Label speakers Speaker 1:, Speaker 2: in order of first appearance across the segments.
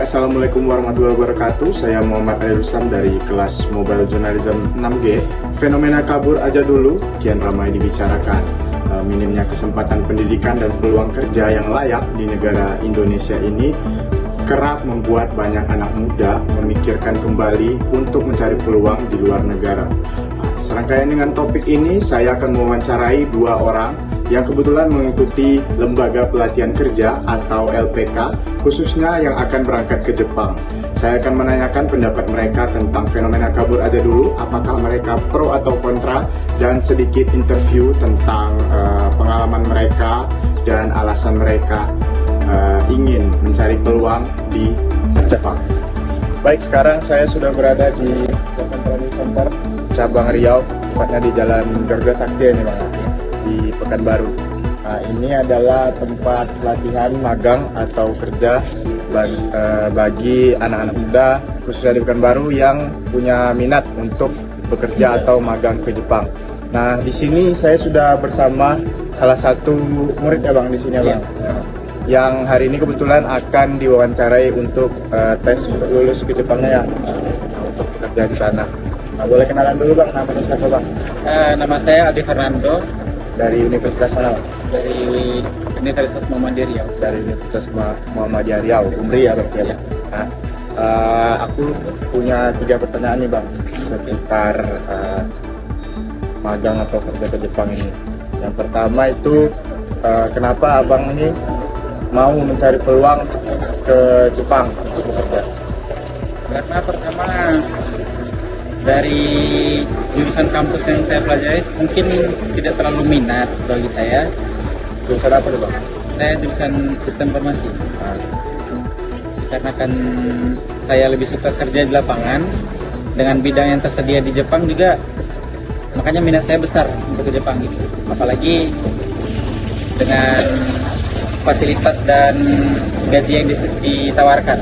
Speaker 1: Baik, Assalamualaikum warahmatullahi wabarakatuh. Saya Muhammad Ali Rustam dari kelas Mobile Journalism 6G. Fenomena kabur aja dulu kian ramai dibicarakan. Minimnya kesempatan pendidikan dan peluang kerja yang layak di negara Indonesia ini kerap membuat banyak anak muda memikirkan kembali untuk mencari peluang di luar negara. Serangkaian dengan topik ini, saya akan mewawancarai dua orang yang kebetulan mengikuti Lembaga Pelatihan Kerja atau LPK, khususnya yang akan berangkat ke Jepang. Saya akan menanyakan pendapat mereka tentang fenomena kabur aja dulu, apakah mereka pro atau kontra, dan sedikit interview tentang pengalaman mereka dan alasan mereka ingin mencari peluang di Jepang. Baik, sekarang saya sudah berada di Jepang Training Center cabang Riau, tepatnya di Jalan Garuda Sakti ini Bang, di Pekanbaru. Nah, ini adalah tempat pelatihan magang atau kerja bagi anak-anak muda khususnya di Pekanbaru yang punya minat untuk bekerja atau magang ke Jepang. Nah, di sini saya sudah bersama salah satu murid ya Bang di sini ya Bang. Yang hari ini kebetulan akan diwawancarai untuk tes untuk lulus ke Jepangnya ya, untuk bekerja di sana. Nah, boleh kenalan dulu Bang, namanya siapa Bang?
Speaker 2: Nama saya Adi Fernando.
Speaker 1: Dari Universitas mana Bang?
Speaker 2: Dari Universitas Muhammadiyah Riau.
Speaker 1: Dari Universitas Muhammadiyah Riau, UMRI ya Bang? Ya. Nah, aku punya 3 pertanyaan nih Bang, seputar magang atau kerja ke Jepang ini. Yang pertama itu, kenapa Abang ini mau mencari peluang ke Jepang untuk bekerja?
Speaker 2: Karena pertama dari jurusan kampus yang saya pelajari mungkin tidak terlalu minat bagi saya.
Speaker 1: Jurusan apa tuh Bang?
Speaker 2: Saya jurusan sistem informasi. Dikarenakan saya lebih suka kerja di lapangan dengan bidang yang tersedia di Jepang juga, makanya minat saya besar untuk ke Jepang gitu. Apalagi dengan fasilitas dan gaji yang ditawarkan.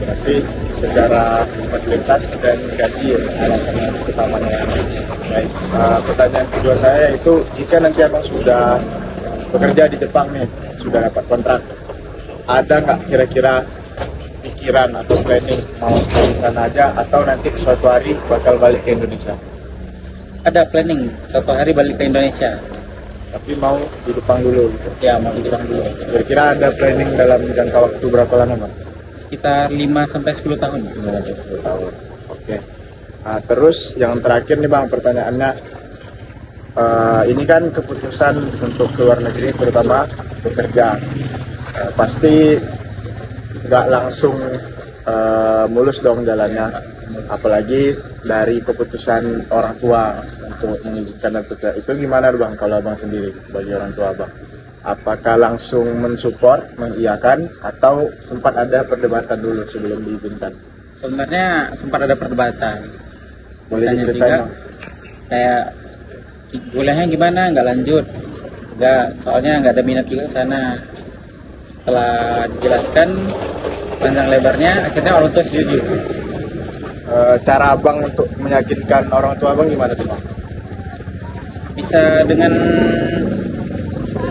Speaker 1: Berarti secara fasilitas dan gaji alasan utamanya. Baik, pertanyaan kedua saya itu, jika nanti Abang sudah bekerja di Jepang nih, sudah dapat kontrak, ada nggak kira-kira pikiran atau planning mau di sana aja atau nanti suatu hari bakal balik ke Indonesia?
Speaker 2: Ada planning suatu hari balik ke Indonesia.
Speaker 1: Tapi mau di Jepang dulu gitu.
Speaker 2: Ya, mau di Jepang dulu.
Speaker 1: Kira-kira ada planning dalam jangka waktu berapa lama Bang?
Speaker 2: Sekitar 5-10 tahun.
Speaker 1: 10 tahun. Oke. Nah, terus yang terakhir nih Bang, pertanyaannya, ini kan keputusan untuk keluar negeri terutama bekerja, pasti nggak langsung mulus dong jalannya, apalagi dari keputusan orang tua untuk mengizinkan bekerja. Itu gimana Bang kalau Abang sendiri bagi orang tua Abang? Apakah langsung mensupport, mengiyakan, atau sempat ada perdebatan dulu sebelum diizinkan?
Speaker 2: Sebenarnya sempat ada perdebatan.
Speaker 1: Boleh
Speaker 2: Tanya
Speaker 1: diceritain
Speaker 2: juga, kayak kuliahnya gimana, nggak lanjut, nggak, soalnya nggak ada minat juga ke sana. Setelah dijelaskan panjang lebarnya, akhirnya orang tua setuju.
Speaker 1: Cara Abang untuk meyakinkan orang tua Abang gimana tuh Bang?
Speaker 2: Bisa dengan,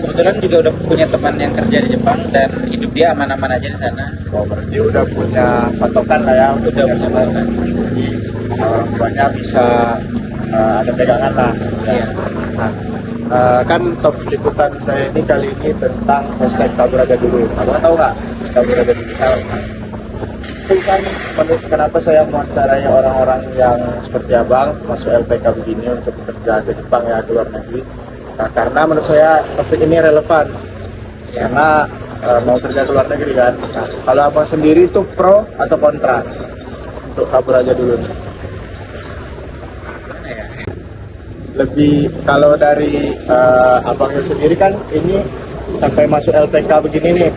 Speaker 2: kebetulan juga udah punya teman yang kerja di Jepang dan hidup dia aman-aman aja di sana.
Speaker 1: Oh, berarti udah punya patokan lah ya,
Speaker 2: Udah punya patokan.
Speaker 1: Jadi orang tuanya bisa ada pegangan lah.
Speaker 2: Iya.
Speaker 1: Nah, kan top liputan saya ini kali ini tentang hashtag kabur aja dulu. Abang tahu nggak kabur aja dulu? Itu kan kenapa saya mewawancarai orang-orang yang seperti Abang masuk LPK begini untuk bekerja ke Jepang ya, ke luar negeri. Nah, karena menurut saya topik ini relevan karena mau kerja ke luar negeri kan. Nah, kalau Abang sendiri itu pro atau kontra untuk kabur aja dulu nih? Lebih kalau dari Abangnya sendiri kan ini sampai masuk LPK begini nih,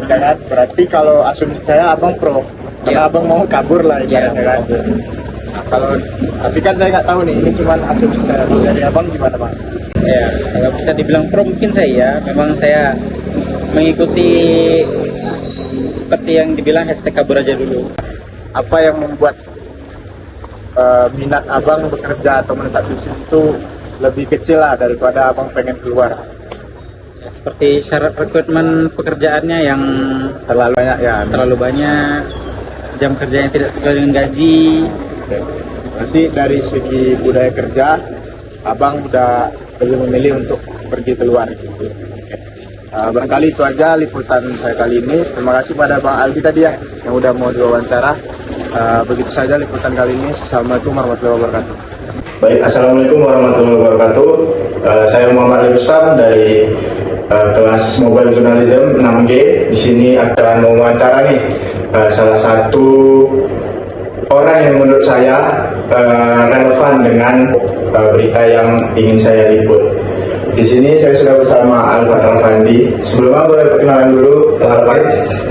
Speaker 1: ya kan? Berarti kalau asumsi saya Abang pro, karena Abang mau kabur lah ibaratnya kan. Nah, kalau tapi kan saya nggak tahu nih, ini cuma asumsi saya. Dari Abang gimana Bang?
Speaker 2: Ya, kalau bisa dibilang pro mungkin saya, memang saya mengikuti seperti yang dibilang hashtag kabur aja dulu.
Speaker 1: Apa yang membuat minat Abang bekerja atau menetap di sini itu lebih kecil lah daripada Abang pengen keluar?
Speaker 2: Ya, seperti syarat rekrutmen pekerjaannya yang
Speaker 1: Terlalu banyak ya.
Speaker 2: terlalu banyak, jam kerja yang tidak sesuai dengan gaji.
Speaker 1: Oke. Berarti dari segi budaya kerja, abang udah lebih memilih untuk pergi keluar. Oke. Barangkali itu aja liputan saya kali ini. Terima kasih pada Bang Aldi tadi ya yang udah mau diwawancara. Begitu saja liputan kali ini. Assalamualaikum warahmatullahi wabarakatuh. Baik, assalamualaikum warahmatullahi wabarakatuh. Saya Muhammad Rustam dari kelas Mobile Journalism 6G. Di sini akan mewawancara nih salah satu orang yang menurut saya relevan dengan berita yang ingin saya liput. Di sini saya sudah bersama Alfat Rafandi. Sebelumnya boleh perkenalan dulu.
Speaker 3: Baik,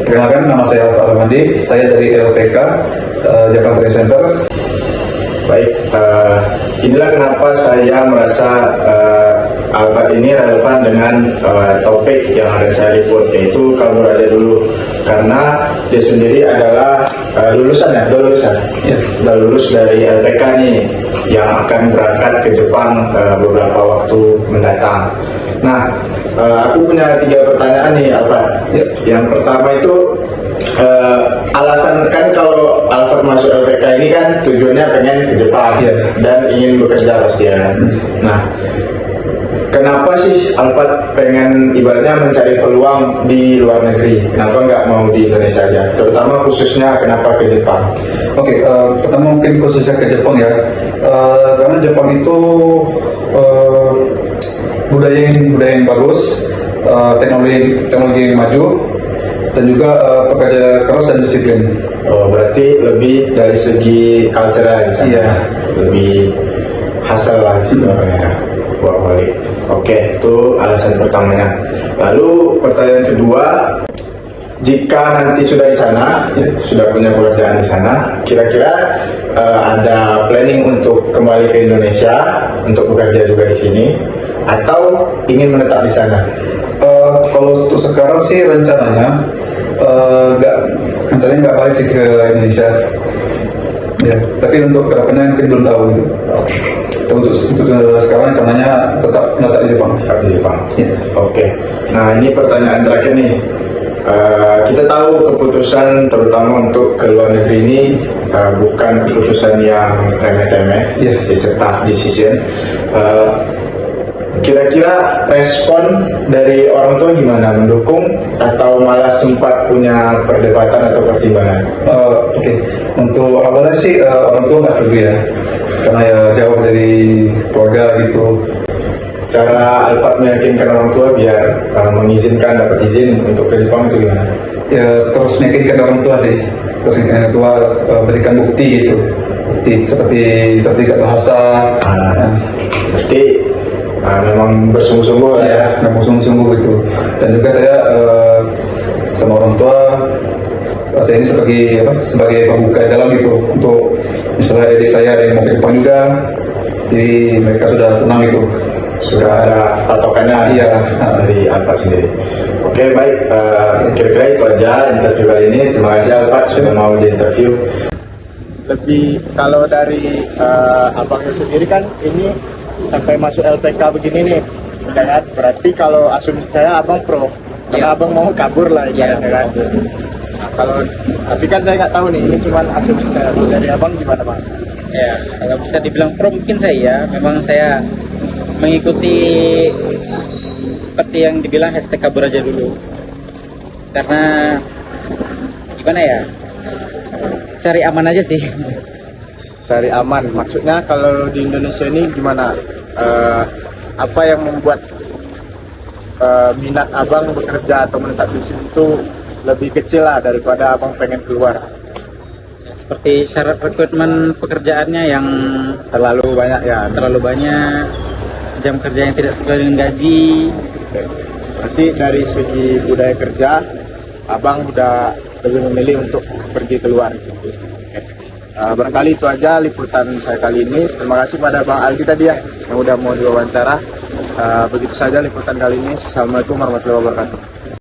Speaker 3: perkenalkan nama saya Alfat Rafandi. Saya dari LPK Jakarta Trade Center.
Speaker 1: Baik, inilah kenapa saya merasa Alfat ini relevan dengan topik yang ada saya liput, yaitu kabur aja dulu. Karena dia sendiri adalah lulusan ya, sudah lulus dari LPK nih, yang akan berangkat ke Jepang beberapa waktu mendatang. Nah, aku punya 3 pertanyaan nih, Alfat.
Speaker 3: Ya.
Speaker 1: Yang pertama itu alasan kan kalau Alfat masuk LPK ini kan tujuannya pengen ke Jepang
Speaker 3: Ya.
Speaker 1: dan ingin bekerja pasti ya. Nah, kenapa sih Alfat pengen ibaratnya mencari peluang di luar negeri? Kenapa nggak mau di Indonesia aja? Terutama khususnya kenapa ke Jepang?
Speaker 3: Oke, pertama mungkin khususnya ke Jepang ya. Karena Jepang itu budaya yang bagus, teknologi yang maju, dan juga pekerja keras dan disiplin.
Speaker 1: Oh, berarti lebih dari segi cultural di sana.
Speaker 3: Iya.
Speaker 1: Lebih hasil lah di situ ya. Boleh. Oke, itu alasan pertamanya. Lalu pertanyaan kedua, jika nanti sudah di sana, sudah punya pekerjaan di sana, kira-kira ada planning untuk kembali ke Indonesia untuk bekerja juga di sini, atau ingin menetap di sana?
Speaker 3: Kalau untuk sekarang sih rencananya nggak balik sih ke Indonesia. Ya, tapi untuk kedepannya mungkin belum tahu gitu. Untuk sekarang rencananya tetap di Jepang.
Speaker 1: Tetap di Jepang.
Speaker 3: Ya.
Speaker 1: Oke. Nah, ini pertanyaan terakhir nih. Kita tahu keputusan terutama untuk ke luar negeri ini bukan keputusan yang remeh-temeh,
Speaker 3: Yeah.
Speaker 1: it's a tough decision. Kira-kira respon dari orang tua gimana? Mendukung atau malah sempat punya perdebatan atau pertimbangan?
Speaker 3: Oke. Untuk awalnya sih orang tua nggak setuju ya, karena ya jauh dari keluarga gitu.
Speaker 1: Cara Alfat meyakinkan orang tua biar mengizinkan, dapat izin untuk ke Jepang itu gimana?
Speaker 3: Ya terus meyakinkan orang tua sih, terus meyakinkan orang tua, berikan bukti gitu, bukti seperti bahasa.
Speaker 1: Berarti memang bersungguh-sungguh lah ya.
Speaker 3: Ya, memang sungguh-sungguh gitu. Dan juga saya sama orang tua, saya ini sebagai pembuka jalan gitu, untuk misalnya adik saya ada yang mau ke Jepang juga, jadi mereka sudah tenang gitu.
Speaker 1: Sudah ada patokannya
Speaker 3: Iya.
Speaker 1: dari Alfat sendiri. Oke, baik, kira-kira itu aja interview kali ini. Terima kasih Alfat sudah mau di interview. Lebih kalau dari abangnya sendiri kan ini sampai masuk LPK begini nih, ya kan? Berarti kalau asumsi saya abang pro, karena abang mau kabur lah,
Speaker 2: Iya.
Speaker 1: ya kan? Nah, tapi kan saya nggak tahu nih, ini cuma asumsi saya. Dari abang gimana bang?
Speaker 2: Ya, kalau bisa dibilang pro mungkin saya, memang saya mengikuti seperti yang dibilang hashtag kabur aja dulu. Karena gimana ya, cari aman aja sih.
Speaker 1: Cari aman, maksudnya kalau di Indonesia ini gimana? Apa yang membuat minat abang bekerja atau menetap di sini itu lebih kecil lah daripada abang pengen keluar?
Speaker 2: Seperti syarat rekrutmen pekerjaannya yang
Speaker 1: Terlalu banyak ya.
Speaker 2: terlalu banyak, jam kerja yang tidak sesuai dengan gaji.
Speaker 1: Oke. Berarti dari segi budaya kerja, abang udah lebih memilih untuk pergi keluar. Oke. Barangkali itu aja liputan saya kali ini. Terima kasih pada Bang Aldi tadi ya yang udah mau diwawancara. Begitu saja liputan kali ini. Assalamualaikum warahmatullahi wabarakatuh.